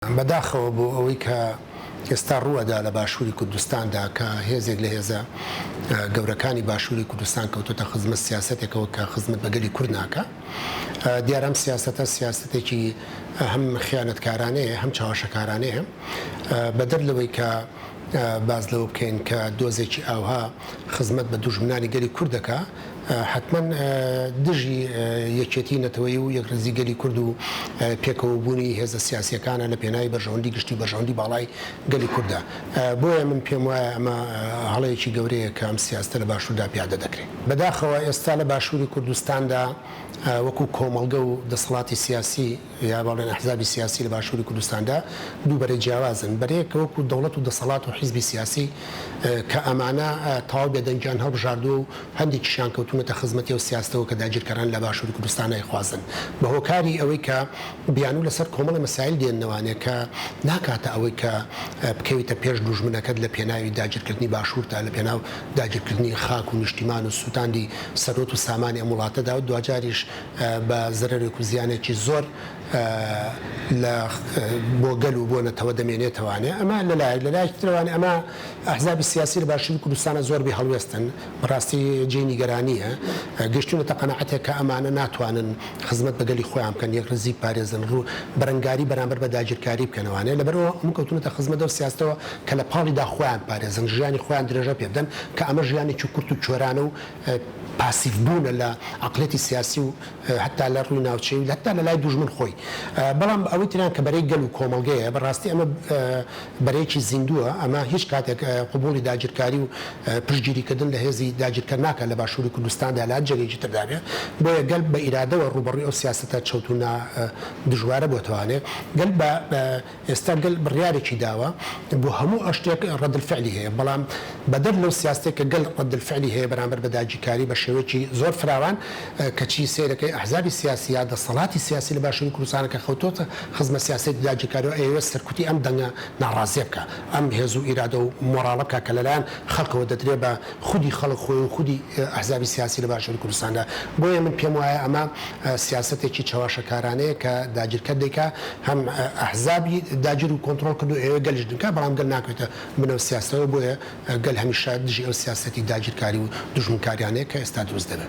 بەداخەوە بۆ ئەوەی کە ئێستا ڕووەدا لە باشووری کوردستاندا کە هێزێک لە هێزە گەورەکانی باشووری کوردستان کەوتوتە خزمەت سیاسەتێکەوە کە خزمەت بەگەلی کورد ناکە دیارە ئەم سیاسەتە سیاسەتێکی هەم خیانەتکارانەیە هەم چاوەشەکارانەیە بەدەر لەوەی کە باز لەوە بکەین کە دۆزێکی ئاوها خزمەت بە دوژمنانی گەلی کوردەکە حتمما دژی یەکێتی نەتەوەی و یەکڕزی گەلی کورد و پێکەوەبوونی هێزە سیاسیەکانە لە پێناوی بەرژەوەندی گشتی بەرژەوەندی باڵای گەلی کوردە بۆیە من پێم وایە ئەمە هەڵەیەکی گەورەیە کە ئەم سیاستە لە باشووردا پیادە دەکرێت بەداخەوە ئێستا لە باشووری کوردستاندا وەکو کۆمەڵگە و دەسەڵاتی سیاسی یا باڵێن ئەحزابی سیاسی لە باشووری کوردستاندا دوو بەرەی جیاوازن بەرەیەک وەکو دەوڵەت و دەسەڵات و حیزبی سیاسی کە ئەمانە تەواو بێدەنگیان هەڵبژاردووە و هەندێکیشیان کەوتونەتە خزمەتی و سیاستەوە کە داگیرکەران لە باشووری کوردستان خوازن بە هۆکاری ئەوەی کە بیانوو لەسەر کۆمەڵی مەسایل دێننەوانێت کە ناکاتە ئەوەی کە بکەویتە پێش دوژمنەکەت لە پێناوی داگیرکردنی باشووردا لە پێناو داگیرکردنی خاک و نیشتیمان و سووتاندی سەرۆت و سامانی ئەم وڵاتەدا و دوجاریش بە زەرێک و زیانێکی زۆر بۆ گەل و بۆ نەتەوە دەمێنێتەوانێ ئەمە لەلای ترەوانێ ئەمە ئەحزابی سیاسی لە باشووری کوردستانە زۆربەی هەڵوێستن بەڕاستی جێی نیگەرانیە گەشتونەتە قەناعەتێک کە ئەمانە ناتوانن خزمەت بەگەلی خۆیان بکەن یەکڕزی پارێزن ڕوو بەرەنگاری بەرامبەر بە داگیرکاری بکەنەوانێ لەبەرەوە هەموو کەوتونەتە خزمەتەوە سیاستەوە کە لە پاڵیدا خۆیان پارێزن ژیانی خۆیان درێژە پێ بدەن کە ئەمە ژیانێکی کورت و چۆرانە و پاسیفبوونە لە عقلێتی سیاسی و هەتا لە ڕووی ناوچەی و هەتا لە لای دوژمن خۆی بەڵام ئەوەی تران کە بەرەی گەل و کۆمەڵگەیە بەڕاستی ئەمە بەرەیەکی زیندووە ئەمە هیچ کاتێک قبولی داگیرکاری و پشتگیریکردن لە هێزی داگیرکە ناکە لە باشووری کوردستاندا لە جێگەیەکی تردابێ بۆیە گەل بە ئیرادەوە ڕوبەڕووی ئەو سیاسەتە چەوتونە دژوارە بۆتوانێت گەل بە ئێستا گەل بڕیارێکی داوە بۆ هەموو ئەشتێک ڕەدڵفعلی هەیە بەڵام بەدەر لەو سیاستێک کە گەل ڕەدڵفعلی هەیە بەرامبەر بە داگیرکاری بە شێوەیەکی زۆر فراوان کەچی سیرەکەی ئەحزابی سیاسی یا دەسەڵاتی سیاسی لە باشووری کوردستان کە خەوتۆتە خزمەت سیاسی داگیرکاریەوە ئەوێ سەرکوتی ئەم دەنگە ناڕازیە بکە ئەم هێز و ئیرادە و مۆراڵە بکە کە لەلایەن خەڵکەوە دەدرێت بە خودی خەڵک خۆی و خودی ئەحزابی سیاسی لە باشووری کوردستاندا بۆیە من پێم وایە ئەمە سیاسەتێکی چاواشەکارانەیە کە داگیرکە دەیکا هەم ئەحزابی داگیر و کۆنتڕۆڵ کرد و ئێوە گەلیش دکا بەڵام گەل ناکەوێتە بنەوە سیاستەوە بۆیە گەل هەمیشە دژی ئەو سیاسەتی داگیرکاری و دوژمنکاریانەیە کە ئێستا دروست دەبێت